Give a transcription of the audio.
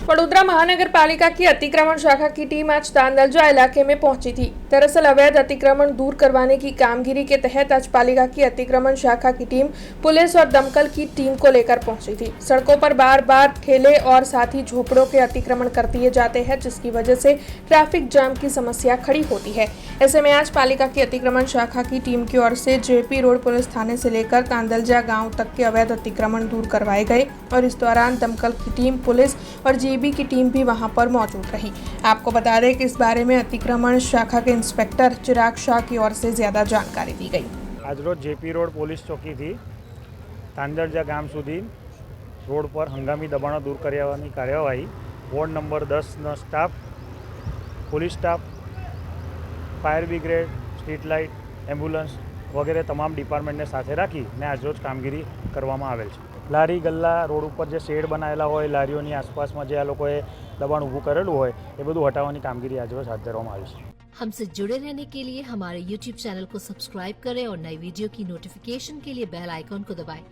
वडोदरा महानगर पालिका की अतिक्रमण शाखा की टीम आज तांदलजा इलाके में पहुंची थी। दरअसल अवैध अतिक्रमण दूर करवाने की कामगिरी के तहत आज पालिका की अतिक्रमण शाखा की टीम पुलिस और दमकल की टीम को लेकर पहुंची थी। सड़कों पर बार बार ठेले और साथ ही झोपड़ों के अतिक्रमण कर दिए जाते हैं, जिसकी वजह से ट्रैफिक जाम की समस्या खड़ी होती है। ऐसे में आज पालिका की अतिक्रमण शाखा की टीम की ओर से जेपी रोड पुलिस थाने से लेकर तांदलजा गाँव तक के अवैध अतिक्रमण दूर करवाए गए और इस दौरान दमकल की टीम, पुलिस और जीबी की टीम भी वहां पर मौजूद रही। आपको बता दें कि इस बारे में अतिक्रमण शाखा के इंस्पेक्टर चिराग शाह की ओर से ज्यादा जानकारी दी गई। आज रोज जेपी रोड पोलीस ચોકી થી તાંદરજા ગામ સુધી રોડ પર હંગામી દબાણો દૂર કરવાની કાર્યવાહી વોર્ડ નંબર 10નો staff, police staff, fire brigade, street light, ambulance વગેરે તમામ ડિપાર્ટમેન્ટને સાથે રાખીને આજરોજ કામગીરી કરવામાં આવેલ છે। લારી ગલ્લા રોડ ઉપર જે શેડ બનાવેલા હોય, લારીઓની આસપાસમાં જે આ લોકોએ દબાણ ઊભું કરેલું હોય એ બધું હટાવવાની કામગીરી આજરોજ હાથ ધરવામાં આવી છે। हमसे जुड़े रहने के लिए हमारे YouTube चैनल को सब्सक्राइब करें और नई वीडियो की नोटिफिकेशन के लिए बेल आइकॉन को दबाएं।